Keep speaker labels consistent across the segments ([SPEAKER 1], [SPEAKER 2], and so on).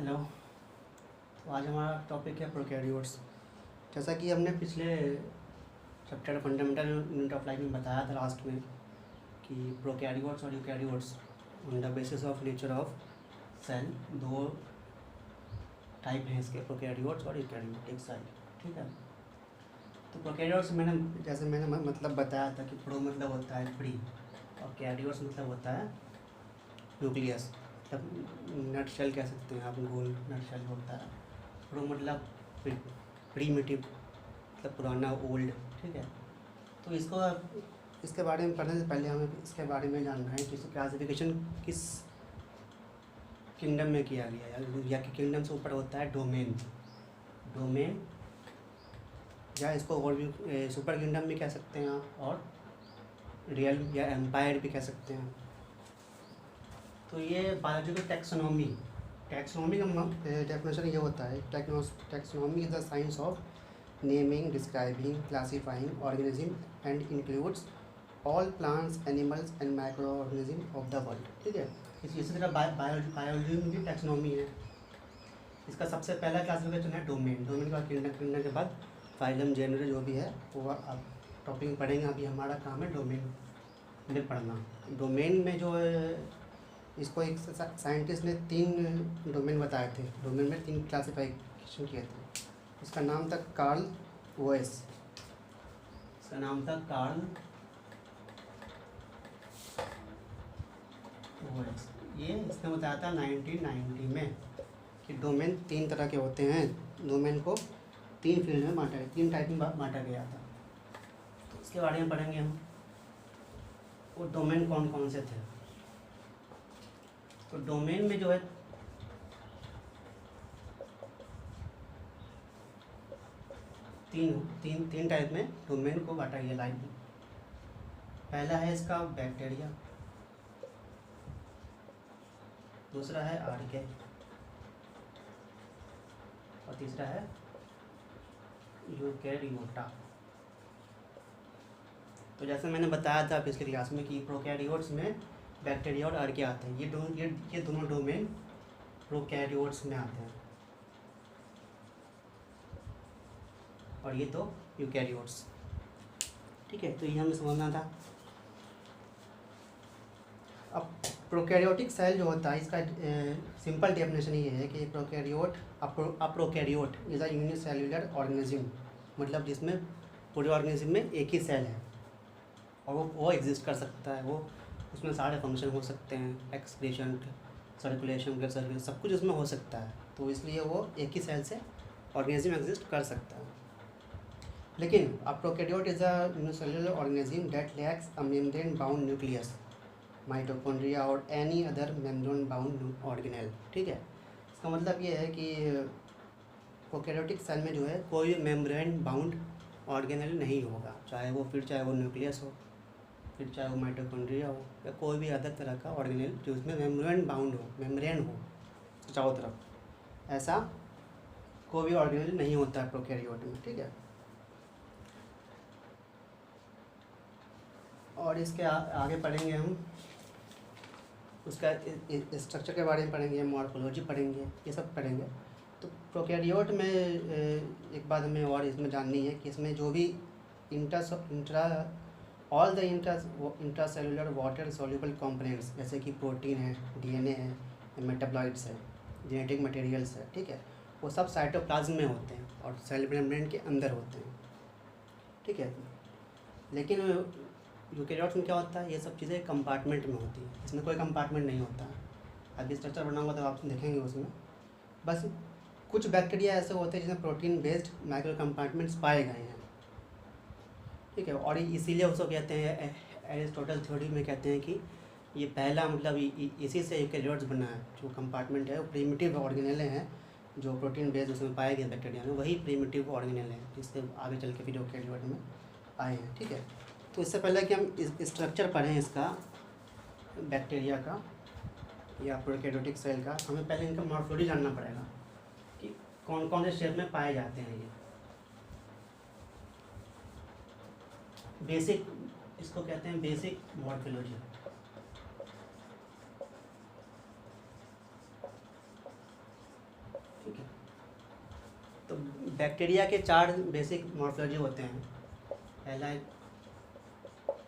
[SPEAKER 1] Hello. तो आज हमारा टॉपिक है प्रोकैरियोट्स। जैसा कि हमने पिछले chapter fundamental unit of life में बताया था लास्ट में कि प्रोकैरियोट्स और eukaryotes on the basis of nature of cell दो टाइप हैं इसके, प्रोकैरियोट्स और यूकैरियोट एक साइड। ठीक है। तो प्रोकैरियोट्स मैंने मतलब बताया था कि प्रो मतलब होता है फ्री और कैरियोट्स मतलब होता है न्यूक्लियस, मतलब नट शेल कह सकते हैं आप, गोल नट शेल होता है। प्रो मतलब प्रीमिटिव, मतलब पुराना, ओल्ड। ठीक है। तो इसके बारे में पढ़ने से पहले हमें इसके बारे में जानना है कि इसका क्लासिफिकेशन किस किंगडम में किया गया है, या कि किंगडम से ऊपर होता है डोमेन, या इसको और भी सुपर किंगडम भी कह सकते हैं आप, और रियल या एम्पायर भी कह सकते हैं। तो ये बायोलॉजिकल टैक्सोनॉमी का डेफिनेशन ये होता है, taxonomy is the science of naming, describing, classifying organism and includes all plants, animals and micro organism of the world. ठीक है। इसी तरह बायोलॉजी में भी टैक्सोनॉमी है। इसका सबसे पहला क्लासिफिकेशन है डोमेन के बाद किंगडम के बाद फाइलम, जेनर जो भी है वो आप टॉपिक पढ़ेंगे। अभी हमारा काम है डोमेन में पढ़ना। डोमेन में जो है, इसको एक साइंटिस्ट ने 3 डोमेन बताए थे। डोमेन में 3 क्लासिफिकेशन किए थे। इसका नाम था कार्ल वोएस। ये इसने बताया था 1990 में कि डोमेन 3 तरह के होते हैं। डोमेन को 3 फील्ड में बांटा, 3 टाइप में बांटा गया था। तो इसके बारे में पढ़ेंगे हम। वो डोमेन कौन कौन से थे। तो डोमेन में जो है तीन टाइप में डोमेन को बांटा गया लाइफ में। पहला है इसका बैक्टीरिया, दूसरा है आर्के और तीसरा है यूकैरियोटा। तो जैसे मैंने बताया था पिछली क्लास में कि प्रोकैरियोट्स में बैक्टीरिया और आर्के आते हैं। ये दोनों डोमेन प्रोकैरियोट्स में आते हैं और ये तो यूकैरियोट्स। ठीक है। तो ये हमें समझना था। अब प्रोकैरियोटिक सेल जो होता है, इसका सिंपल डेफिनेशन ये है कि prokaryote is a unicellular organism, मतलब जिसमें पूरे ऑर्गेनिज्म में एक ही सेल है और वो एग्जिस्ट कर सकता है। वो उसमें सारे फंक्शन हो सकते हैं, एक्सक्रीशन, सर्कुलेशन, ब्लड सर्कुलेशन, सब कुछ उसमें हो सकता है। तो इसलिए वो एक ही सेल से ऑर्गेनिज्म एग्जिस्ट कर सकता है। लेकिन a prokaryote is a unicellular organism that lacks a membrane bound nucleus, mitochondria और any other membrane bound organelle. ठीक है। इसका मतलब ये है कि प्रोकैरियोटिक सेल में जो है कोई मेम्ब्रेन बाउंड ऑर्गेनेल नहीं होगा, चाहे वो न्यूक्लियस हो, फिर चाहे वो माइटोकॉन्ड्रिया हो, या कोई भी अदर तरह का ऑर्गेनेल जो उसमें मेम्ब्रेन हो चारों तरफ। ऐसा कोई भी ऑर्गेनेल नहीं होता है प्रोकैरियोट में। ठीक है। और इसके आगे पढ़ेंगे हम उसका स्ट्रक्चर के बारे में पढ़ेंगे, मॉर्फोलॉजी पढ़ेंगे, ये सब पढ़ेंगे। तो प्रोकैरियोट में एक बात हमें और इसमें जाननी है कि इसमें जो भी all the intracellular water soluble components, जैसे कि प्रोटीन है, डीएनए है, मेटाबॉलाइट्स है, जेनेटिक मटेरियल्स है, ठीक है, वो सब साइटोप्लाज्म में होते हैं और सेल मेम्ब्रेन के अंदर होते हैं। ठीक है। लेकिन यूकैरियोट्स में क्या होता है, ये सब चीज़ें कंपार्टमेंट में होती है, इसमें कोई कंपार्टमेंट नहीं होता है। अभी स्ट्रक्चर बनाऊंगा तो आप देखेंगे उसमें। बस कुछ बैक्टीरिया ऐसे होते हैं जिसमें प्रोटीन बेस्ड माइक्रो कंपार्टमेंट्स पाए गए हैं। ठीक है। और इसीलिए उसको कहते हैं, एरिस्टोटल थ्योरी में कहते हैं कि ये पहला, मतलब इसी से यूकैरियोट्स बना है। जो कंपार्टमेंट है वो प्रीमिटिव ऑर्गेनेल हैं, जो प्रोटीन बेस्ड उसमें पाए गए बैक्टीरिया में, वही प्रीमिटिव ऑर्गेनेल हैं जिससे आगे चल के फिर यूकैरियोट में आए हैं। ठीक है। तो इससे पहले कि हम इस स्ट्रक्चर पढ़ें इसका, बैक्टीरिया का या प्रोकैरियोटिक सेल का, हमें पहले इनका मॉर्फोलॉजी जानना पड़ेगा कि कौन कौन से शेप में पाए जाते हैं। ये बेसिक, इसको कहते हैं बेसिक मॉर्फोलॉजी। बैक्टीरिया के 4 बेसिक मॉर्फोलॉजी होते हैं। पहला है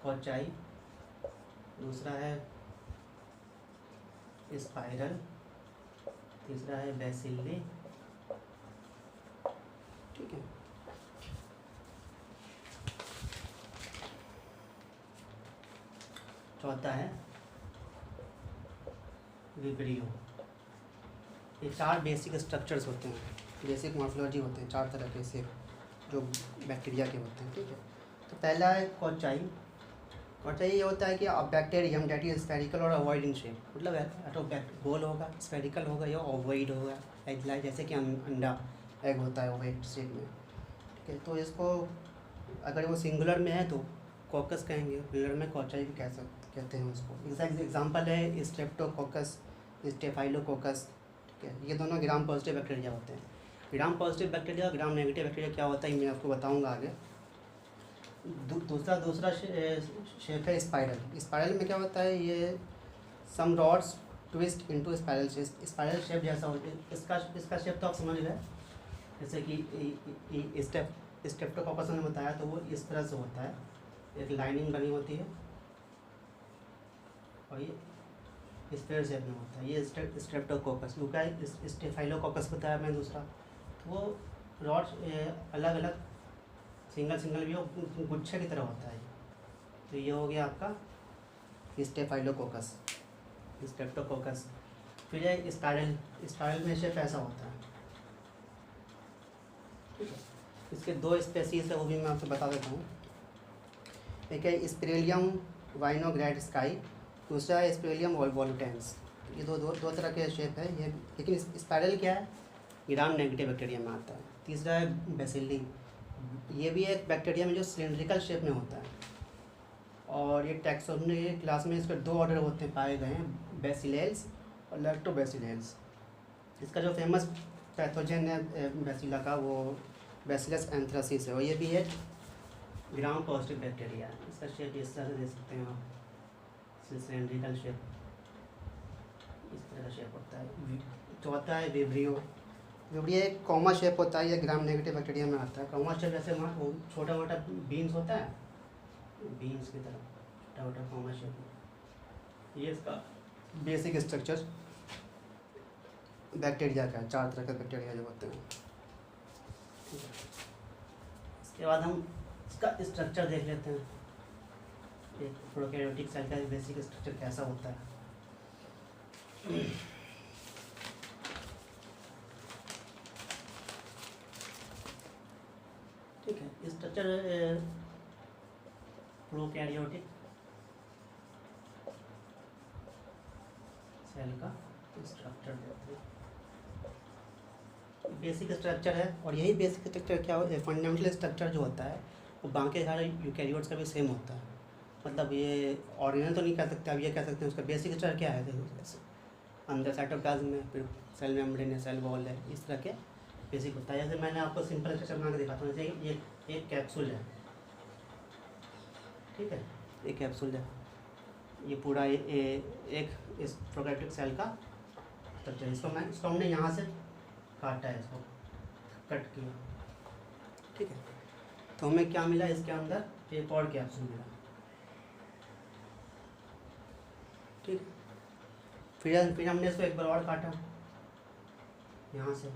[SPEAKER 1] कोचाई, दूसरा है स्पाइरल, तीसरा है बेसिली, ठीक है, चौथा है विब्रियो। ये 4 बेसिक स्ट्रक्चर्स होते हैं, बेसिक मॉर्फोलॉजी होते हैं 4 तरह के से जो बैक्टीरिया के होते हैं, ठीक है। तो पहला है कोचाई। कोचाई ये होता है कि बैक्टीरियम डेट इज स्फेरिकल और ओवॉइड इन शेप, मतलब गोल होगा, स्फेरिकल होगा या ओवॉइड होगा, लाइक जैसे कि अंडा एग होता है ओवॉइड शेप में, ठीक है। तो इसको अगर वो सिंगुलर में है तो कोकस कहेंगे, प्लूरल में कोचाई भी कहते हैं उसको। एग्जाम्पल है स्ट्रेप्टोकोकस, स्टेफाइलोकोकस, ठीक है। ये दोनों ग्राम पॉजिटिव बैक्टीरिया होते हैं। Gram positive bacteria, gram negative bacteria क्या होता है मैं आपको बताऊंगा आगे। दूसरा शेप है स्पाइरल। स्पाइरल में क्या होता है, ये some rods twist into spiral shape, spiral shape जैसा होता है। इसका शेप तो आप समझ गए, जैसे कि स्टेप्टोकोकस ने बताया तो वो इस तरह से होता है, एक लाइनिंग बनी होती है और ये स्फीयर शेप में होता है। ये स्ट्रेप्टोकोकस, क्योंकि स्टेफाइलोकोकस बताया मैं दूसरा, तो वो रॉड्स अलग अलग सिंगल भी हो, गुच्छे की तरह होता है। तो ये हो गया आपका स्टेफाइलोकोकस, स्ट्रेप्टोकोकस। फिर है स्पाइरल में शेप ऐसा होता है, ठीक है। इसके 2 स्पेसीज है, वो भी मैं आपको बता देता हूँ। एक है स्पिरेलियम वाइनोग्रेड स्काई, दूसरा है स्पिरेलियम वोल्युटेंस। ये दो तरह के शेप है ये, लेकिन स्पाइरल क्या है, ग्राम नेगेटिव बैक्टीरिया में आता है। तीसरा है बेसिली, ये भी एक बैक्टीरिया में जो सिलिंड्रिकल शेप में होता है। और ये टैक्सोनॉमी क्लास में इसके 2 ऑर्डर होते हैं, पाए गए हैं, बेसिलेल्स और लैक्टोबैसिलेल्स। इसका जो फेमस पैथोजन है बेसिला का, वो बैसिलस एंथ्रासिस है, और ये भी है ग्राम पॉजिटिव बैक्टीरिया है। इसका शेप इस तरह से दे सकते हैं आप, सिलिंड्रिकल शेप, इस तरह का शेप होता है। चौथा है विब्रियो। विब्रियो एक कॉमा शेप होता है, ये ग्राम नेगेटिव बैक्टीरिया में आता है। कॉमा शेप जैसे वो छोटा मोटा बीन्स होता है, बीन्स की तरह छोटा मोटा कॉमा शेप। ये इसका बेसिक स्ट्रक्चर बैक्टीरिया का है, 4 तरह के बैक्टीरिया जो होते हैं। इसके बाद हम इसका स्ट्रक्चर देख लेते हैं, एक प्रोकैरियोटिक सेल का बेसिक स्ट्रक्चर कैसा होता है। ठीक है, स्ट्रक्चर प्रोकैरियोटिक सेल का स्ट्रक्चर देते हैं, बेसिक स्ट्रक्चर है। और यही बेसिक स्ट्रक्चर क्या हो, फंडामेंटल स्ट्रक्चर जो होता है वो बाकी सारे यूकैरियोट्स का भी सेम होता है। मतलब ये ऑर्गेनल तो नहीं कह सकते, अब ये कह सकते हैं उसका बेसिक स्ट्रक्चर क्या है, जैसे अंदर साइटोप्लाज्म में, फिर सेल मेम्ब्रेन है, सेल वॉल है, इस तरह के बेसिक होता है। जैसे मैंने आपको सिंपल स्ट्रक्चर बना के दिखाता हूँ, जैसे ये एक कैप्सूल है, ठीक है, एक कैप्सूल है, ये पूरा एक इस प्रोकैरियोटिक सेल का स्ट्रक्चर। इसको हमने यहाँ से काटा है, इसको कट किया, ठीक है। तो हमें क्या मिला, इसके अंदर एक और कैप्सूल मिला, ठीक। फिर हमने इसको एक बार और काटा यहाँ से,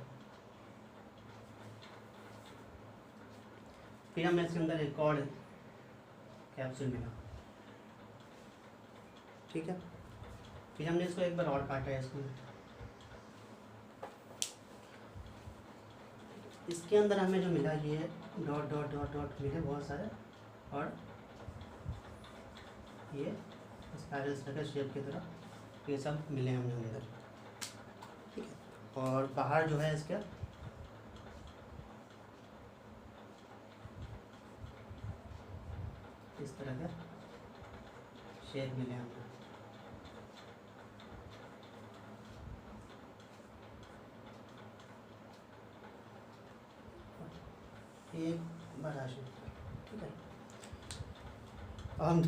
[SPEAKER 1] फिर हमें इसके अंदर एक और कैप्सूल मिला, ठीक है। फिर हमने इसको एक बार और काटा है इसको, इसके अंदर हमें जो मिला ये डॉट डॉट डॉट डॉट मिले बहुत सारे, और ये स्पाइरल सर्कल शेप की तरह ये सब मिले हमने अंदर, ठीक है। और बाहर जो है इसका इस तरह का शेप मिले हमने। एक बड़ा शेप, ठीक है। अब हम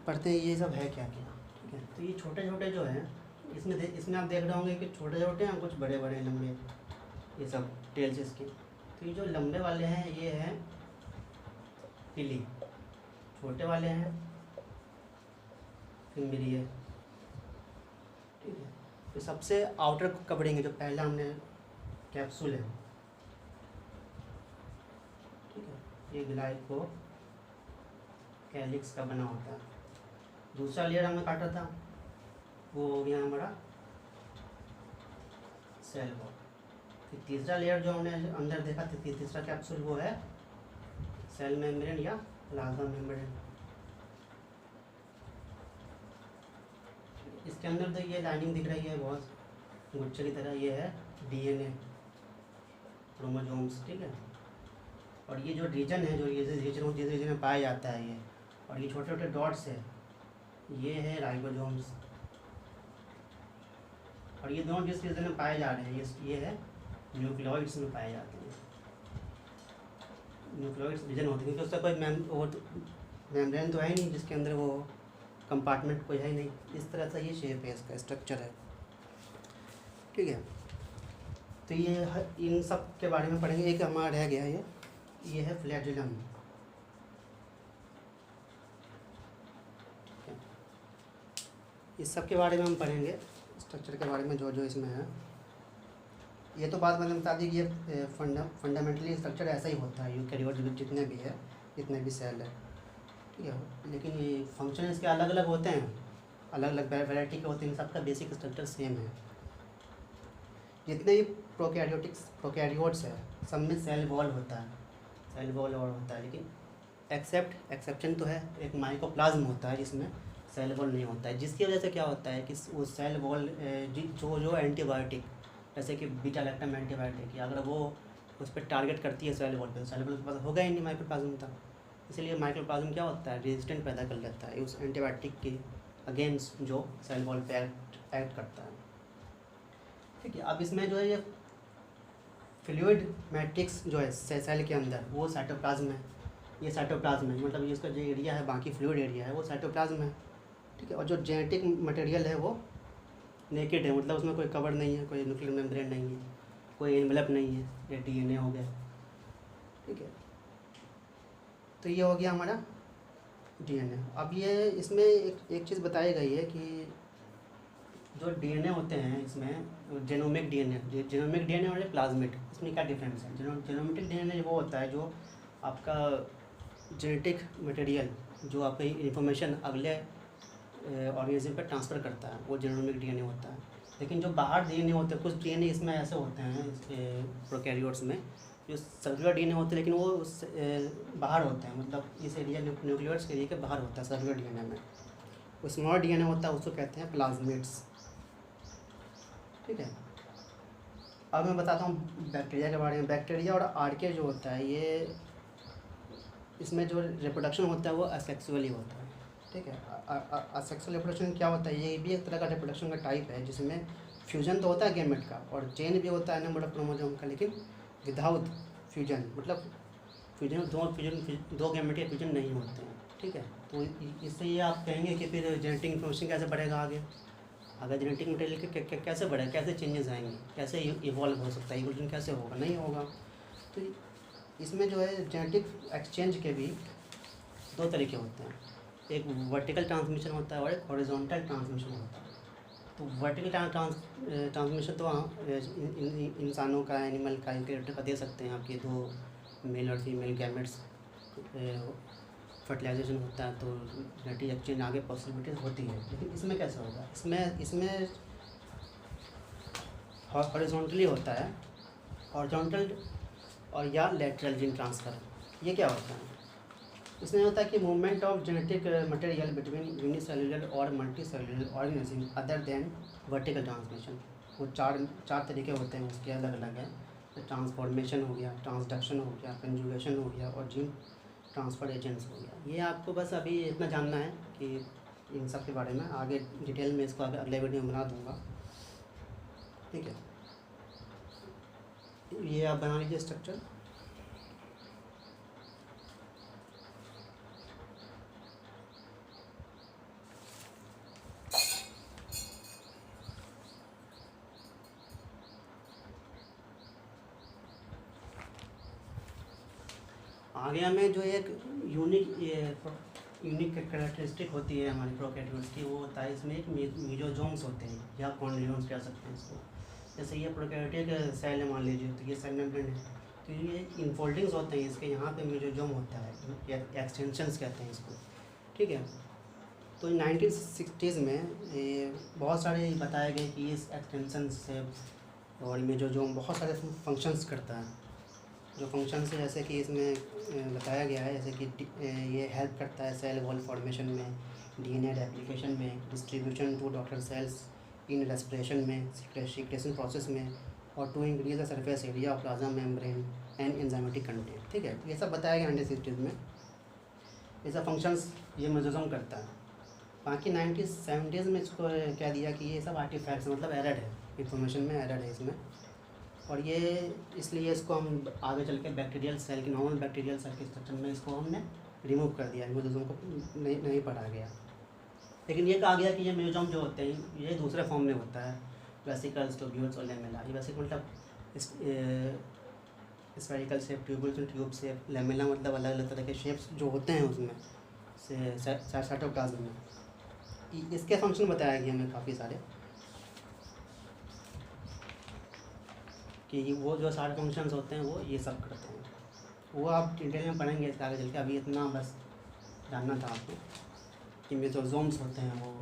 [SPEAKER 1] पढ़ते हैं ये सब है क्या क्या, ठीक है। तो ये छोटे छोटे जो हैं, इसमें आप देख रहे होंगे कि छोटे छोटे हैं, कुछ बड़े बड़े लंबे, ये सब टेल्स इसके। तो ये जो लंबे वाले हैं ये हैं पिली, छोटे वाले हैं फिम्ब्रिए, ठीक है। तो सबसे आउटर को पढ़ेंगे, जो पहला हमने कैप्सूल है, ठीक है, ये ग्लाइको कैलिक्स का बना होता है। दूसरा लेयर हमने काटा था वो हो गया हमारा सेल वॉल। फिर तीसरा लेयर जो हमने अंदर देखा था, तीसरा कैप्सूल, वो है सेल मेम्ब्रेन या प्लाज्मा मेम्ब्रेन। इसके अंदर तो ये लाइनिंग दिख रही है बहुत गुच्छे की तरह, ये है डीएनए क्रोमोसोम्स, ठीक है। और ये जो रीजन है, जो ये रीजन में पाया जाता है ये, और ये छोटे छोटे डॉट्स है, ये है राइबोसोम्स। और ये दोनों जिस रीजन में पाए जा रहे हैं ये है न्यूक्लियोइड्स में पाए जाते हैं। न्यूक्लियोइड्स रीजन होते हैं क्योंकि उसका कोई मेम्ब्रेन तो है ही नहीं जिसके अंदर वो कंपार्टमेंट कोई है ही नहीं। इस तरह से ये शेप है, इसका स्ट्रक्चर है, ठीक है। तो ये इन सब के बारे में पढ़ेंगे। एक हमारा रह गया ये है फ्लैजेलम, इस सब के बारे में हम पढ़ेंगे, स्ट्रक्चर के बारे में जो जो इसमें है। ये तो बात मैंने बता दी कि ये फंडामेंटली स्ट्रक्चर ऐसा ही होता है यूकैरियोट जितने भी है, जितने भी सेल है, ठीक है। लेकिन ये फंक्शन इसके अलग अलग होते हैं, अलग अलग वैरायटी के होते हैं, सबका बेसिक स्ट्रक्चर सेम है। जितने भी प्रोकैरियोट्स है सब में सेल वॉल होता है, सेल वॉल और होता है, लेकिन एक्सेप्शन तो है, एक माइकोप्लाज्म होता है जिसमें सेल वॉल नहीं होता है, जिसकी वजह से क्या होता है कि वो सेल वॉल जो एंटीबायोटिक, जैसे कि बीटा लैक्टम एंटीबायोटिक, या अगर वो उस पर टारगेट करती है सेल वॉल पे, सेल वॉल के पास होगा ही नहीं माइक्रोप्लाज्म था, इसलिए माइक्रोप्लाज्म क्या होता है, रेजिस्टेंट पैदा कर लेता है उस एंटीबायोटिक के अगेंस्ट जो सेल वॉल पे एक्ट करता है, ठीक है। अब इसमें जो है ये फ्लूइड मैट्रिक्स जो है सेल के अंदर वो साइटोप्लाज्म है, ये साइटोप्लाज्म है, मतलब ये इसका जो एरिया है, बाकी फ्लूइड एरिया है वो साइटोप्लाज्म है, ठीक है। और जो जेनेटिक मटेरियल है वो नेकेड है, मतलब उसमें कोई कवर नहीं है, कोई न्यूक्लियर मेम्ब्रेन नहीं है, कोई एनवेलप नहीं है, ये डीएनए हो गया, ठीक है। तो ये हो गया हमारा डीएनए। अब ये इसमें एक चीज़ बताई गई है कि जो डीएनए होते हैं इसमें जेनोमिक डीएनए और प्लाज्मिड, इसमें क्या डिफरेंस है। जेनोमिक डीएनए वो होता है जो आपका जेनेटिक मटेरियल, जो आपकी इंफॉर्मेशन अगले ऑर्गेनिज्म पर ट्रांसफ़र करता है, वो जेनोमिक डीएनए होता है। लेकिन जो बाहर डीएनए होते हैं, कुछ डीएनए इसमें ऐसे होते हैं प्रोकैरियोट्स में, जो सर्कुलर डीएनए होते हैं लेकिन वो उस बाहर होते हैं, मतलब इस एरिया न्यूक्लियोइड्स के एरिया के बाहर होता है सर्कुलर डीएनए में। वो स्मॉल डीएनए होता है, उसको कहते हैं प्लाज्मिड्स, ठीक है। अब मैं बताता हूँ बैक्टीरिया के बारे में। बैक्टीरिया और आर्के जो होता है ये, इसमें जो रिप्रोडक्शन होता है वो असेक्सुअली होता है, ठीक है। असेक्सुअल रिप्रोडक्शन क्या होता है, ये भी एक तरह का रिप्रोडक्शन का टाइप है जिसमें फ्यूजन तो होता है गैमेट का और चेन भी होता है नंबर ऑफ क्रोमोसोम का, लेकिन विदाउट फ्यूजन, मतलब दो गैमेट के फ्यूजन नहीं होते हैं, ठीक है। तो इससे ये आप कहेंगे कि फिर जेनेटिक इन्फॉर्मेशन कैसे बढ़ेगा आगे, अगर जेनेटिक मटेरियल कैसे बढ़ेगा, कैसे चेंजेस आएंगे, कैसे इवॉल्व हो सकता है, इवोल्यूशन कैसे होगा, नहीं होगा। तो इसमें जो है जेनेटिक एक्सचेंज के भी दो तरीके होते हैं, एक वर्टिकल ट्रांसमिशन होता है और एक हॉरिजॉन्टल ट्रांसमिशन होता है। तो वर्टिकल ट्रांसमिशन तो इंसानों का, एनिमल का, इंक्रेटर का दे सकते हैं, आपके दो मेल और फीमेल गैमेट्स फर्टिलाइजेशन होता है तो जेनेटिक एक्सचेंज आगे पॉसिबिलिटीज होती है। लेकिन इसमें कैसे होगा, इसमें हॉरिजॉन्टली होता है, हॉरिजॉन्टल और या लेटरल जीन ट्रांसफ़र। ये क्या होता है, इसमें होता है कि movement of genetic material between unicellular और multicellular organism other than vertical transmission. वो चार तरीके होते हैं उसके, अलग अलग है। ट्रांसफॉर्मेशन हो गया, ट्रांसडक्शन हो गया, कंजुगेशन हो गया और जीन ट्रांसफ़र एजेंट्स हो गया। ये आपको बस अभी इतना जानना है कि इन सब के बारे में, आगे डिटेल में इसको अगले वीडियो में बना दूँगा, ठीक है। ये आप बना लीजिए स्ट्रक्चर। आगे हमें जो एक यूनिक कैरेक्टरिस्टिक होती है हमारी प्रोकैरियोट्स की, वो होता है इसमें एक मीजोजोम्स होते हैं या कॉन्ड्रोजोम्स कह सकते हैं इसको। जैसे ये प्रोकैरियोटिक सेल है मान लीजिए, तो ये सेल मेम्ब्रेन है, तो ये इनफोल्डिंग्स होते हैं इसके, यहाँ पे मीजोजोम होता है या एक्सटेंशंस कहते हैं इसको, ठीक है। तो 1960s में ये बहुत सारे बताए गए कि इस एक्सटेंशन से और मीजोजोम बहुत सारे फंक्शंस करता है। जो फंक्शंस है जैसे कि इसमें बताया गया है, जैसे कि ये हेल्प करता है सेल वॉल फॉर्मेशन में, डीएनए रेप्लिकेशन में, distribution to daughter cells in respiration में, सीक्रेशन प्रोसेस में, और to increase the surface area of plasma membrane and enzymatic content, ठीक है। ये सब बताया गया 1960s में, ये सब फंक्शंस ये मेजोजोम करता है। बाकी 1970s में इसको कह दिया कि ये सब आर्टिफैक्ट्स मतलब एरर है, इंफॉर्मेशन में एरर है इसमें, और ये इसलिए इसको हम आगे चल के बैक्टीरियल सेल की, नॉर्मल बैक्टीरियल सेल के स्ट्रक्चर में इसको हमने रिमूव कर दिया, मेजोजोम को नहीं पढ़ा गया। लेकिन ये कहा गया कि ये मेजोजोम जो होते हैं ये दूसरे फॉर्म में होता है, वेसिकल्स, ट्यूब्यूल्स और लेमेला। ये वेसिकल मतलब spherical shape, tubules tube shape, lamella मतलब अलग अलग तरह के शेप्स जो होते हैं उसमें से साइटोप्लाज्म में। इसके फंक्शन बताया गया हमें काफ़ी सारे, कि वो जो सारे फंक्शंस होते हैं वो ये सब करते हैं। वो आप डिटेल में पढ़ेंगे इसके आगे चल के, अभी इतना बस जानना था आपको कि मेजोजोम्स होते हैं वो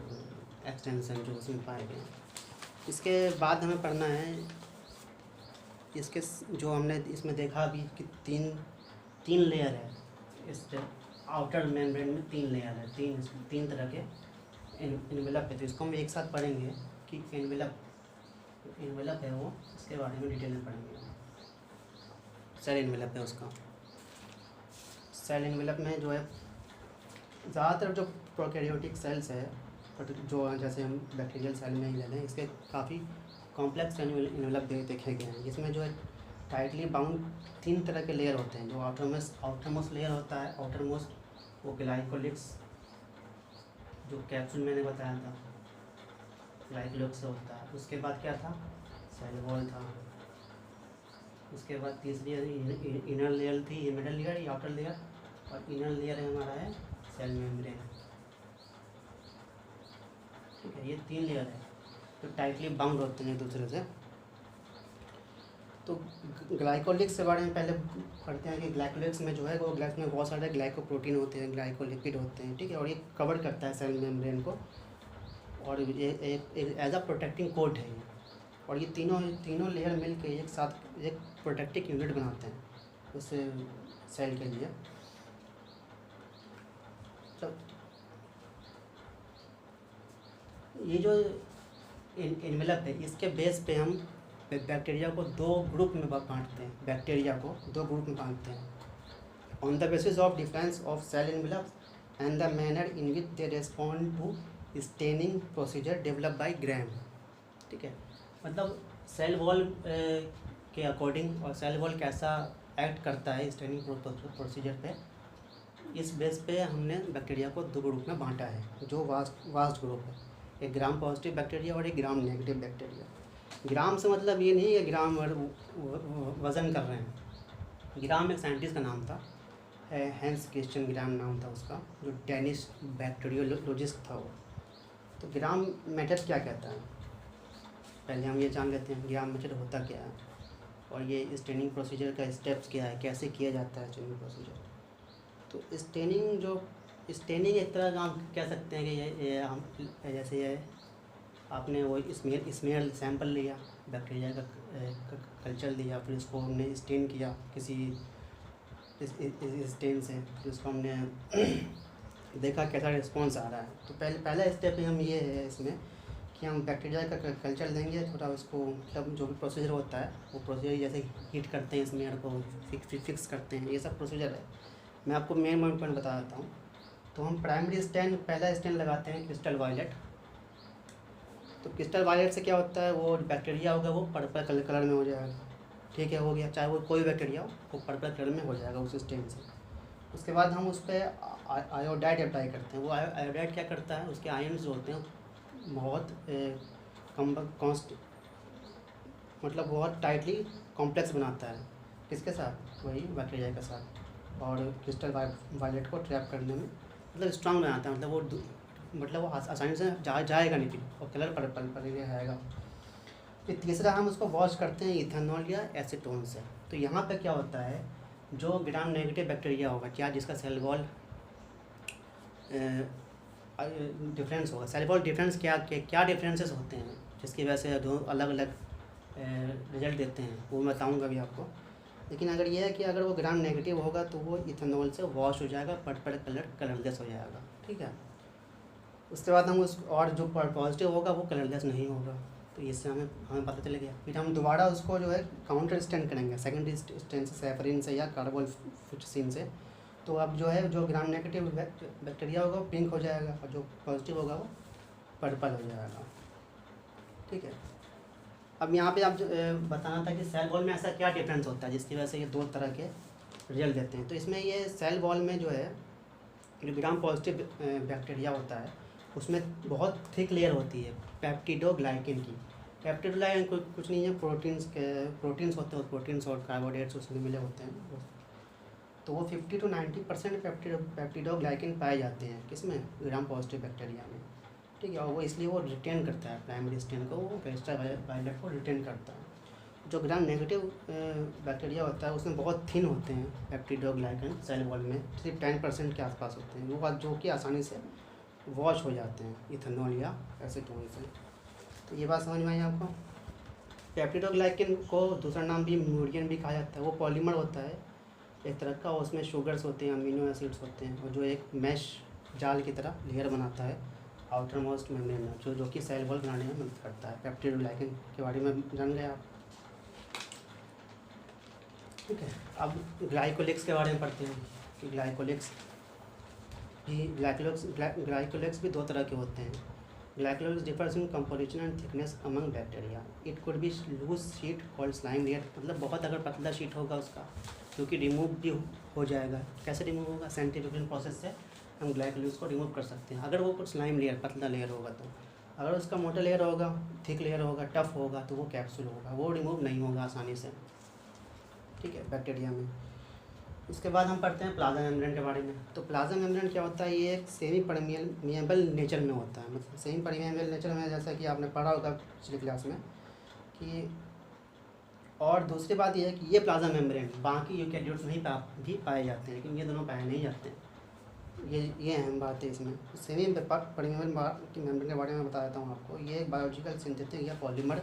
[SPEAKER 1] एक्सटेंशन जो उसमें पाए गए हैं। इसके बाद हमें पढ़ना है इसके, जो हमने इसमें देखा अभी कि तीन लेयर है इस आउटर मेम्ब्रेन में, 3 लेयर है, तीन तरह के एनवेलप है। तो इसको हम एक साथ पढ़ेंगे कि एनवेलप है वो, इसके बारे में डिटेल में पढ़ेंगे। सेल एनवेलप है उसका, सेल एनवेलप में जो है ज़्यादातर जो प्रोकैरियोटिक सेल्स है, जो जैसे हम बैक्टीरियल सेल में ही ले लें, इसके काफ़ी कॉम्प्लेक्स एनवेलप देखे गए हैं, जिसमें जो है टाइटली बाउंड 3 तरह के लेयर होते हैं। जो आउटरमोस्ट लेयर होता है, आउटरमोस्ट वो ग्लाइकोलिक्स, जो कैप्सूल मैंने बताया था ग्लाइकोलिक्स से होता है। उसके बाद क्या था, सेल वॉल था। उसके बाद तीसरी इनर लेयर थी, ये मिडल लेयर, ये आउटर लेयर, और इनर लेयर है हमारा है सेल मेम्ब्रेन, ठीक है। ये 3 लेयर है तो टाइटली बाउंड होते हैं एक दूसरे से। तो ग्लाइकोलिक्स के बारे में पहले पढ़ते हैं कि ग्लाइकोलिक्स में जो है वो ग्लाइक्स में बहुत सारे ग्लाइकोप्रोटीन होते हैं, ग्लाइकोलिपिड होते हैं, ठीक है। और ये कवर करता है सेल मेम्ब्रेन को, और ये एक एज अ प्रोटेक्टिंग कोट है ये। और ये तीनों लेयर मिल के एक साथ एक प्रोटेक्टिव यूनिट बनाते हैं उस सेल के लिए। तो ये जो एनवेलप है, इसके बेस पे हम बैक्टीरिया को 2 ग्रुप में बांटते हैं, on the basis of difference of cell envelope and the manner in which they respond to staining procedure develop by Gram, ठीक है। मतलब सेल वॉल के अकॉर्डिंग, और सेल वॉल कैसा एक्ट करता है स्टेनिंग प्रोसीजर पे, इस बेस पे हमने बैक्टीरिया को 2 ग्रुप में बांटा है, जो वास्ट ग्रुप है। एक ग्राम पॉजिटिव बैक्टीरिया और एक ग्राम नेगेटिव बैक्टीरिया। ग्राम से मतलब ये नहीं है ग्राम वज़न कर रहे हैं। ग्राम एक साइंटिस्ट का नाम था, हैंस क्रिश्चियन ग्राम नाम था उसका, जो डेनिश बैक्टीरियोलॉजिस्ट था वो। तो ग्राम मेथड क्या कहता है, पहले हम ये जान लेते हैं ग्राम मेथड होता क्या है, और ये स्टेनिंग प्रोसीजर का स्टेप्स क्या है, कैसे किया जाता है स्टेनिंग प्रोसीजर। तो स्टेनिंग एक तरह का हम कह सकते हैं कि ये हम जैसे ये आपने वो स्मेल सैंपल लिया, बैक्टीरिया का कल्चर लिया, फिर उसको हमने स्टेन किया किसी स्टेन से, फिर उसको हमने देखा कैसा रिस्पॉन्स आ रहा है। तो पहला स्टेप हम ये है इसमें कि हम बैक्टीरिया का कल्चर लेंगे, थोड़ा उसको मतलब जो भी प्रोसीजर होता है वो प्रोसीजर, जैसे हीट करते हैं स्मेयर को, फिक्स करते हैं, ये सब प्रोसीजर है। मैं आपको मेन पॉइंट बता देता हूँ। तो हम प्राइमरी स्टेन, पहला स्टेन लगाते हैं क्रिस्टल वायलेट। तो क्रिस्टल वायलेट से क्या होता है, वो बैक्टीरिया होगा वो पर्पल कलर में हो जाएगा, ठीक है, हो गया। चाहे वो कोई बैक्टीरिया हो वो पर्पल कलर में हो जाएगा उस स्टेन से। उसके बाद हम उस पर आयोडाइड अप्लाई करते हैं। वो आयोडाइड क्या करता है, उसके आयन्स जो होते हैं बहुत मतलब बहुत टाइटली कॉम्प्लेक्स बनाता है, किसके साथ, वही बैक्टीरिया के साथ। और क्रिस्टल वायलेट को ट्रैप करने में मतलब स्ट्रांग बनाता है, मतलब वो आसानी से जाएगा नहीं फिर, और कलर पर्पल पर ही आएगा। फिर तीसरा हम उसको वॉश करते हैं इथेनॉल या एसीटोन से। तो यहाँ पे क्या होता है, जो ग्राम नेगेटिव बैक्टीरिया होगा क्या, जिसका सेल वॉल डिफरेंस होगा, सेल वॉल डिफरेंस क्या डिफरेंसेस होते हैं जिसकी वजह से दो अलग अलग रिजल्ट देते हैं, वो मैं बताऊँगा अभी आपको। लेकिन अगर ये है कि अगर वो ग्राम नेगेटिव होगा तो वो इथेनॉल से वॉश हो जाएगा, पर्पल कलरलेस हो जाएगा, ठीक है। उसके बाद हम उस, और जो पॉजिटिव होगा वो कलरलेस नहीं होगा। तो इससे हमें पता चल गया। फिर हम दोबारा उसको जो है काउंटर स्टैंड करेंगे सेकेंडरी स्टैंड से, सैफरिन से या कार्बोफुटसिन से। तो अब जो है जो ग्राम नेगेटिव बैक्टीरिया होगा वो पिंक हो जाएगा, और जो पॉजिटिव होगा वो पर्पल हो जाएगा, ठीक है। अब यहाँ पे आप बताना था कि सेल वॉल में ऐसा क्या डिफरेंस होता है जिसकी वजह से ये दो तरह के रिजल्ट देते हैं। तो इसमें ये सेल वॉल में जो है जो ग्राम पॉजिटिव बैक्टीरिया होता है उसमें बहुत थिक लेयर होती है पेप्टिडोग्लाइकिन की। पेप्टिडोग्लाइकिन कुछ नहीं है, प्रोटीन्स होते हैं, प्रोटीन्स और कार्बोहाइड्रेट्स उसमें मिले होते हैं। तो वो 50 to 90% पेप्टिडोग्लाइकिन पाए जाते हैं किसमें, ग्राम पॉजिटिव बैक्टीरिया में, ठीक है। और वो इसलिए वो रिटेन करता है प्राइमरी स्टेन को, वो क्रिस्टल वायलेट को रिटेन करता है। जो ग्राम नेगेटिव बैक्टीरिया होता है उसमें बहुत थिन होते हैं पेप्टिडोग्लाइकन, सेल वॉल में सिर्फ 10% के आसपास होते हैं वो, जो कि आसानी से वॉश हो जाते हैं इथेनॉल या एसीटोन से। तो ये बात समझ में आई आपको। पेप्टिडोग्लाइकन को दूसरा नाम भी म्यूरियन भी कहा जाता है। वो पॉलीमर होता है एक तरह का, उसमें शुगर्स होते हैं, अमीनो एसिड्स होते हैं, और जो एक मैश जाल की तरह लेयर बनाता है आउटर मोस्ट मेम्ब्रेन में, जो कि सेल वॉल बनाने में मदद करता है। पेप्टिडोग्लाइकन के बारे में जान गए आप, ठीक है। अब ग्लाइकोलिक्स के बारे में पढ़ते हैं कि ग्लाइकोलिक्स भी दो तरह के होते हैं। Glycocalyx differs in composition and thickness among bacteria. It could be loose sheet called slime layer, मतलब बहुत अगर पतला शीट होगा उसका, क्योंकि रिमूव भी हो जाएगा। कैसे रिमूव होगा, सेंट्रीफ्यूगल प्रोसेस से हम ग्लाइकोलिक्स को रिमूव कर सकते हैं अगर वो कुछ स्लाइम लेयर पतला लेयर होगा। तो अगर उसका मोटा लेयर होगा, थिक लेयर होगा, टफ होगा, तो वो कैप्सूल होगा, वो रिमूव नहीं होगा आसानी से, ठीक है, बैक्टीरिया में। उसके बाद हम पढ़ते हैं प्लाज्मा मेम्ब्रेन के बारे में। तो प्लाज्मा मेम्ब्रेन क्या होता है, ये एक सेमी परमिएबल नेचर में होता है। मतलब सेमी परमिएबल नेचर में, जैसा कि आपने पढ़ा होगा पिछली क्लास में कि, और दूसरी बात ये है कि ये प्लाज्मा मेम्ब्रेन बाकी यूकेरियोट्स में भी पाए जाते हैं, लेकिन ये दोनों पाए नहीं जाते हैं। ये अहम बात है इसमें। सेमी परमिएबल की मेम्ब्रेन के बारे में बता देता हूँ आपको। ये एक बायोलॉजिकल सिंथेटिक या पॉलीमर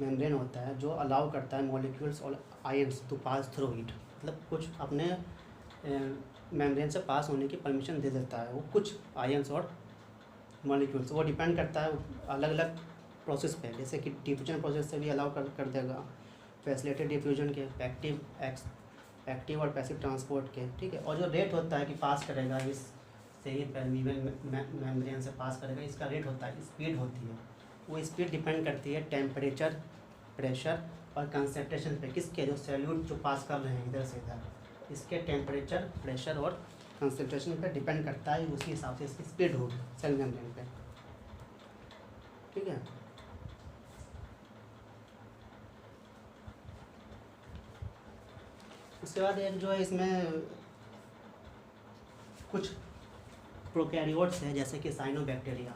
[SPEAKER 1] मेम्ब्रेन होता है जो अलाउ करता है मॉलिक्यूल्स और ions to pass through it. मतलब कुछ अपने मेम्ब्रेन से पास होने की परमिशन दे देता है वो, कुछ आयंस और मॉलिक्यूल्स। वो डिपेंड करता है अलग अलग प्रोसेस पे, जैसे कि डिफ्यूजन प्रोसेस से भी अलाउ कर देगा, फैसिलिटेटेड डिफ्यूजन के, एक्टिव और पैसिव ट्रांसपोर्ट के, ठीक है। और जो रेट होता है कि पास करेगा इस से ही मेम्ब्रेन से पास करेगा, इसका रेट होता है, स्पीड होती है। वो स्पीड डिपेंड करती है टेम्परेचर, प्रेशर और कंसंट्रेशन पे, किसके, जो सैल्यूट जो पास कर रहे हैं इधर से इधर, इसके टेम्परेचर, प्रेशर और कंसंट्रेशन पे डिपेंड करता है। उसी हिसाब से इसकी स्पीड होगी सेल मेम्ब्रेन पे, ठीक है। उसके बाद एक जो है इसमें कुछ प्रोकैरियोट्स हैं जैसे कि साइनोबैक्टीरिया।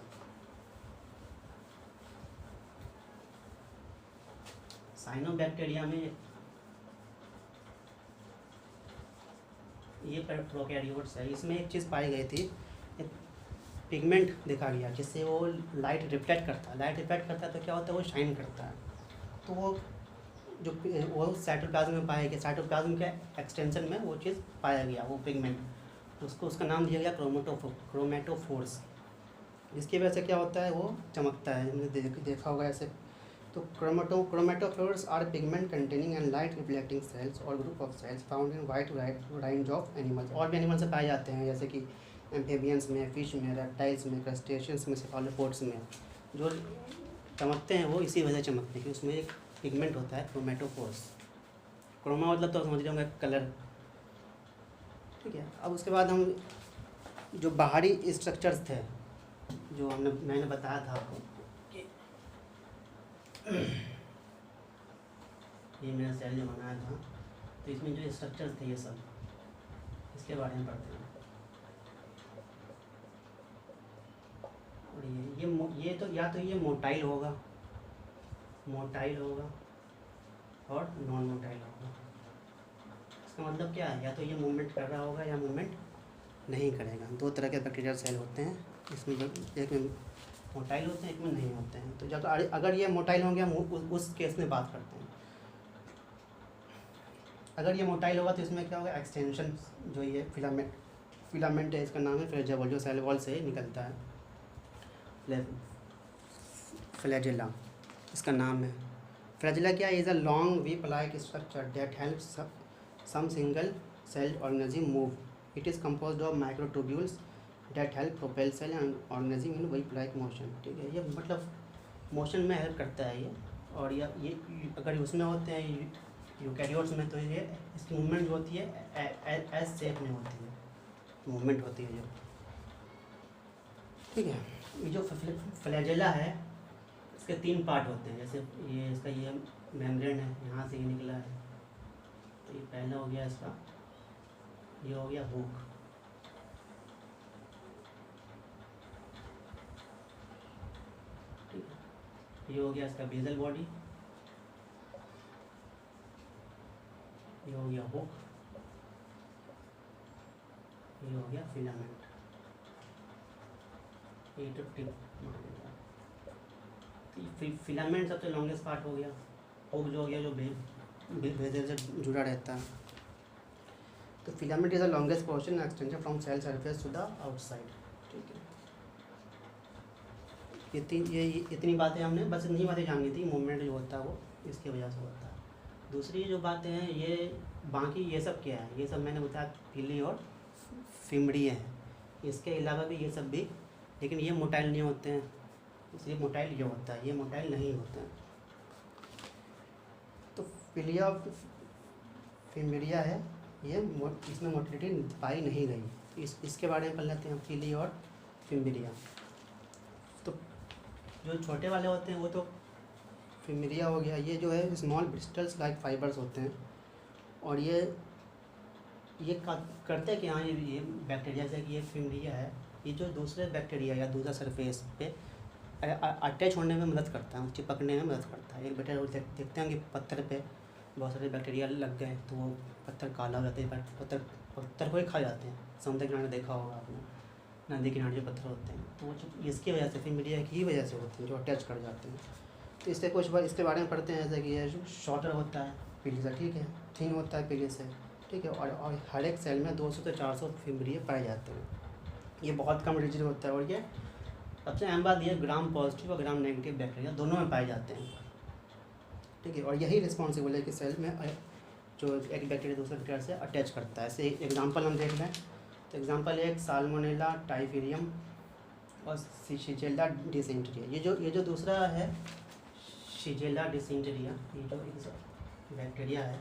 [SPEAKER 1] साइनोबैक्टीरिया में ये प्रोकैरियोट्स है, इसमें एक चीज़ पाई गई थी, एक पिगमेंट देखा गया जिससे वो लाइट रिफ्लेक्ट करता है। तो क्या होता है, वो शाइन करता है। तो वो साइटोप्लाज्म में पाया गया, साइटोप्लाज्म के एक्सटेंशन में वो चीज़ पाया गया, वो पिगमेंट। उसका नाम दिया गया क्रोमेटोफोर्स, जिसकी वजह से क्या होता है, वो चमकता है। हमने देखा होगा ऐसे। तो chromatophores are pigment containing and light reflecting cells और group of cells found in wide range of animals. और भी एनिमल से पाए जाते हैं, जैसे कि एम्फीबियंस में, फिश में, रेप्टाइल्स में, क्रस्टेशियंस में, सेफालोपोड्स में। जो चमकते हैं वो इसी वजह से चमकते हैं कि उसमें एक पिगमेंट होता है क्रोमेटोफोर्स। क्रोमा मतलब तो समझ रहे होंगे कलर, ठीक है। अब उसके बाद हम जो बाहरी स्ट्रक्चर्स थे जो मैंने बताया था आपको, ये मेरा सेल जो बनाया था, तो इसमें जो स्ट्रक्चर्स थे ये सब, इसके बारे में पढ़ते हैं। और ये तो या तो ये मोटाइल होगा और नॉन मोटाइल होगा। इसका मतलब क्या है, या तो ये मूवमेंट कर रहा होगा या मूवमेंट नहीं करेगा। दो तरह के बैक्टीरियल सेल होते हैं, इसमें एक में मोटाइल होते हैं, एक में नहीं होते हैं। तो जब अगर ये मोटाइल होंगे हम उस केस में बात करते हैं। अगर ये मोटाइल होगा तो इसमें क्या होगा, एक्सटेंशन जो ये फिलामेंट है, इसका नाम है फ्लैजेला, जो सेल वॉल से निकलता है। फ्लैजेला इसका नाम है। फ्लैजेला क्या is a long whip like structure that helps some single cell organism move. It is composed of microtubules that help propel cell and organism in whip like motion. ठीक है, ये मतलब मोशन में help करता है ये। और ये अगर उसमें होते हैं यूकैरियोट्स में, तो ये इसकी मूवमेंट जो होती है एस शेप में होती है, मूवमेंट होती है जो। ठीक है, ये जो फ्लैजेला है इसके 3 पार्ट होते हैं। जैसे ये इसका ये मेम्ब्रेन है, यहाँ से ये निकला है, तो ये पहला हो गया इसका, ये हो गया हुक। ठीक है, ये हो गया इसका बेसल बॉडी, ये हो गया हुक, ये हो गया फिलामेंट। ये तो टिप फिलामेंट सबसे लॉन्गेस्ट पार्ट हो गया। हुक जो हो गया जो बेसल से जुड़ा रहता है। तो filament is the longest portion extension from cell surface to the outside. ठीक है, ये इतनी बातें हमने बस इतनी बातें जानी थी। मूवमेंट जो होता है वो इसकी वजह से होता है। दूसरी जो बातें हैं ये बाकी ये सब क्या है, ये सब मैंने बताया पीली और फिमड़ियाँ हैं। इसके अलावा भी ये सब भी, लेकिन ये मोटाइल नहीं होते हैं, इसलिए मोटाइल ये होता है, ये मोटाइल नहीं होते हैं। तो पिलिया और फिमड़िया है, ये इसमें मोटिलिटी पाई नहीं गई। इसके बारे में पढ़ लेते हैं, पिली और फिमड़िया। तो जो छोटे वाले होते हैं वो तो फिमड़िया हो गया। ये जो है स्मॉल ब्रिस्टल्स लाइक फाइबर्स होते हैं। और ये करते हैं कि हाँ ये बैक्टीरिया से कि ये फिमड़िया है, ये जो दूसरे बैक्टीरिया या दूसरा सरफेस पे अटैच होने में मदद करता है, चिपकने में मदद करता है। एक बैक्टीरिया देखते हैं कि पत्थर पे बहुत सारे बैक्टीरिया लग गए तो वो पत्थर काला हो जाते हैं, पत्थर को ही खा जाते हैं। समुद्र किनारे देखा होगा आपने, नदी किनारे जो पत्थर होते हैं, तो वो इसकी वजह से फिमड़िया की वजह से होते हैं, जो अटैच कर जाते हैं। तो इससे कुछ बार इसके बारे में पढ़ते हैं, जैसे कि ये शॉर्टर होता है पीली से, ठीक है, थिन होता है पीली से, ठीक है। और हर एक सेल में 200 से 400 फिमड़िया पाए जाते हैं। ये बहुत कम रिजिड होता है। और ये सबसे अहम बात ये ग्राम पॉजिटिव और ग्राम नेगेटिव बैक्टीरिया दोनों में पाए जाते हैं। ठीक है, और यही रिस्पॉन्सिबल है कि सेल में जो एक बैक्टीरिया दूसरे बैक्टीरिया से अटैच करता है। ऐसे एग्जांपल हम देख लें तो एग्जांपल एक साल्मोनेला टाइफीरियम और शिजेला डिसेंटेरिया। ये जो दूसरा है शिजेला डिसेंटेरिया, ये जो एक बैक्टीरिया है,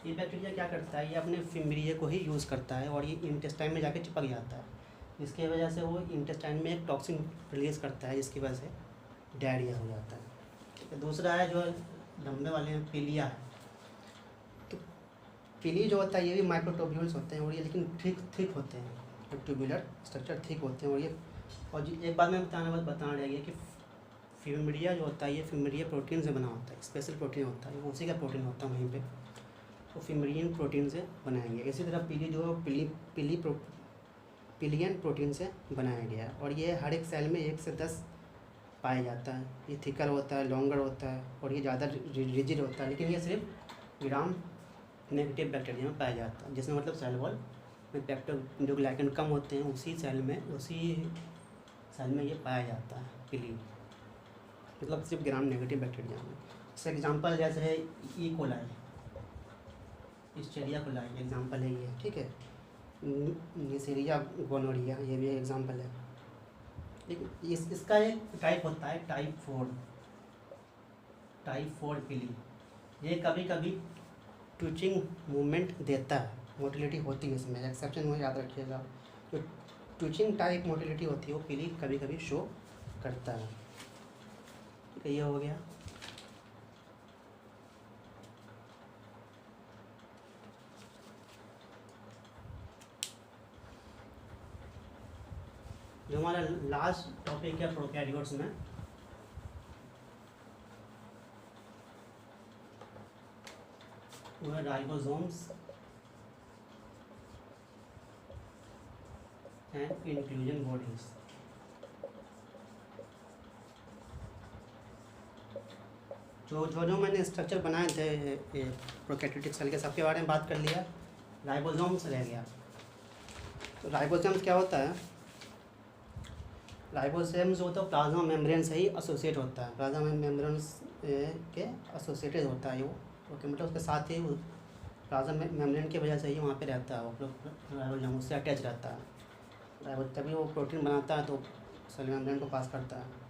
[SPEAKER 1] ये बैक्टीरिया क्या करता है, ये अपने फिमड़िया को ही यूज़ करता है और ये इंटेस्टाइन में जाके चिपक जाता है, जिसकी वजह से वो इंटेस्टाइन में एक टॉक्सिन रिलीज़ करता है, जिसकी वजह से डायरिया हो जाता है। ठीक है, दूसरा है जो लंबे वाले हैं पिलिया है। तो पिली जो होता है ये भी माइक्रोट्यूब्यूल्स होते हैं और ये लेकिन थिक होते हैं, ट्यूबुलर स्ट्रक्चर थिक होते हैं। और एक बात मैं बताना रह गया कि फिमड़िया जो होता है ये फिमड़िया प्रोटीन से बना होता है, स्पेशल प्रोटीन होता है, वो उसी का प्रोटीन होता है वहीं पे, तो फिमड़ियन प्रोटीन से बनाएंगे। इसी तरह पीली जो पिलियन प्रोटीन से बनाया गया है। और ये हर एक सेल में 1 से 10 पाया जाता है। ये थिकर होता है, लॉन्गर होता है और ये ज़्यादा रिजिड होता है, लेकिन ये सिर्फ ग्राम नेगेटिव बैक्टीरिया में पाया जाता है, जिसमें मतलब सेल वॉल में पेप्टोग्लाइकन कम होते हैं, उसी सेल में ये पाया जाता है पिली, मतलब सिर्फ ग्राम नेगेटिव बैक्टीरिया में। इसका एग्जांपल जैसे है E coli, hysteria coli example है ये, ठीक है। नेसेरिया गोनोरिया ये भी एग्जांपल है। लेकिन इसका एक टाइप होता है टाइप 4 पिली। ये कभी कभी ट्विचिंग मूवमेंट देता है, मोटिलिटी होती है इसमें, एक्सेप्शन में याद रखिएगा। जो ट्विचिंग टाइप मोटिलिटी होती है वो पिली कभी कभी शो करता है। ठीक है, ये हो गया। जो हमारा लास्ट टॉपिक है प्रोकैरियोट्स में, वो है राइबोसोम्स एंड इंक्लूजन बॉडीज। जो मैंने स्ट्रक्चर बनाए थे प्रोकैरियोटिक सेल के, सबके बारे में बात कर लिया। राइबोसोम्स रह गया। तो राइबोसोम्स क्या होता है? राइबोसोम्स वो तो प्लाज्मा मेम्ब्रेन से ही एसोसिएट होता है, प्लाज्मा मेम्ब्रेन के एसोसिएटेड होता है वो, ओके, मतलब उसके साथ ही वो प्लाज्मा मेम्ब्रेन की वजह से ही वहाँ पे रहता है वो, राइबोसोम उससे अटैच रहता है। तभी वो प्रोटीन बनाता है तो सेल मेम्ब्रेन को पास करता है।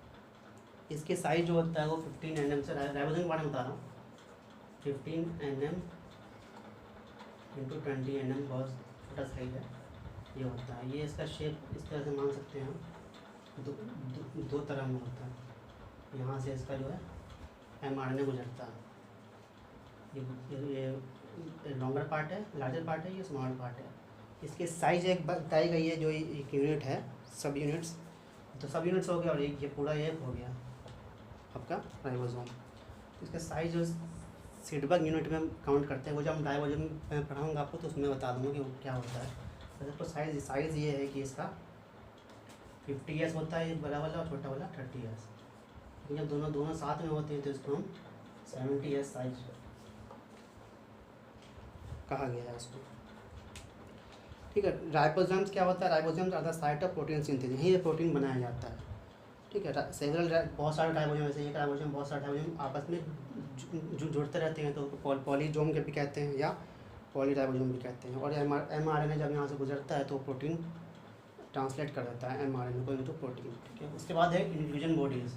[SPEAKER 1] इसके साइज जो होता है वो 15 mm से, राइबोसोम के बारे में बता रहा हूँ, 15 mm इंटू 20 mm, बहुत छोटा साइज है ये होता है। ये इसका शेप इस तरह से मान सकते हैं हम, दो तरह में होता है। यहाँ से इसका जो है mRNA गुजरता है, ये लॉन्गर पार्ट है, लार्जर पार्ट है, ये स्मॉल पार्ट है। इसके साइज एक बताई गई है, जो एक यूनिट है, सब यूनिट्स, तो सब यूनिट्स हो गया और एक ये पूरा एक हो गया आपका राइबोसोम। इसका साइज जो सीडबर्ग यूनिट में काउंट करते हैं, वो जब हम राइबोसोम में पढ़ाऊँगा आपको तो उसमें बता दूँगा कि वो क्या होता है। वैसे तो साइज़ ये है कि इसका 50 ईयर्स होता है, एक बड़ा वाला और छोटा वाला 30 ईयर्स। जब दोनों साथ में होते हैं तो इसको हम 70 ईयर्स साइज कहा गया है इसको, ठीक है। राइबोसोम्स क्या होता है? Ribosomes are the site of protein synthesis, यहीं पे प्रोटीन बनाया जाता है, ठीक है। सेवरल बहुत सारे राइबोसोम, जैसे एक राइबोसोम बहुत सारे राइबोसोम आपस में जुड़ते रहते हैं, तो पॉलीजोम के भी कहते हैं या पॉलीराइबोसोम भी कहते हैं। और mRNA जब यहाँ से गुजरता है तो प्रोटीन ट्रांसलेट कर देता है mRNA को इनटू प्रोटीन, ठीक है। उसके बाद है इंक्लूजन बॉडीज़।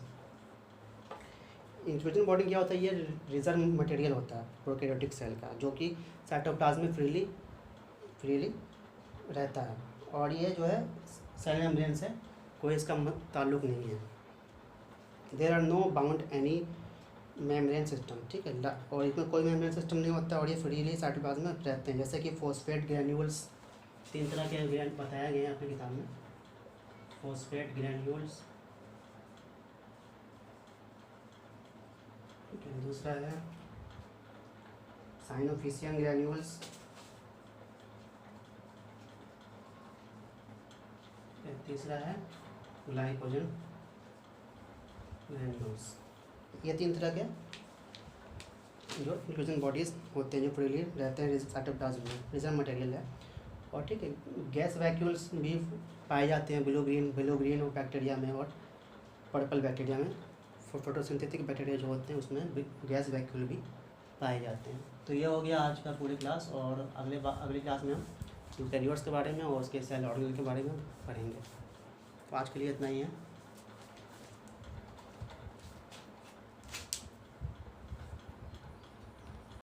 [SPEAKER 1] इंक्लूजन बॉडी क्या होता है? ये रिजर्व मटेरियल होता है प्रोकैरियोटिक सेल का, जो कि साइटोप्लाज्म में फ्रीली रहता है, और ये जो है सेल मेम्ब्रेन से कोई इसका ताल्लुक़ नहीं है। There are no bound any membrane system, ठीक है, और इसमें कोई मेम्ब्रेन सिस्टम नहीं होता, और ये फ्रीली साइटोप्लाज्म में रहते हैं। जैसे कि फॉस्फेट ग्रैन्यूल्स, 3 तरह के बताया गया है अपनी किताब में। फॉस्फेट ग्रैन्यूल्स, ठीक है, दूसरा है साइनोफिशियन ग्रैन्यूल्स, तीसरा है ग्लाइकोजन ग्रैन्यूल्स। ये 3 तरह के जो इंक्लूजन बॉडीज़ होते हैं, जो फ्रीली रहते हैं साइटोप्लाज्म में, रिजर्व मटेरियल है। और ठीक है, गैस वैक्यूल्स भी पाए जाते हैं ब्लू ग्रीन बैक्टीरिया में और पर्पल बैक्टीरिया में। फोटोसिंथेटिक बैक्टीरिया जो होते हैं उसमें गैस वैक्यूल भी पाए जाते हैं। तो ये हो गया आज का पूरी क्लास, और अगली क्लास में हम यूकैरियोट्स के बारे में और उसके सेल ऑर्गेनेल के बारे में पढ़ेंगे। तो आज के लिए इतना ही है।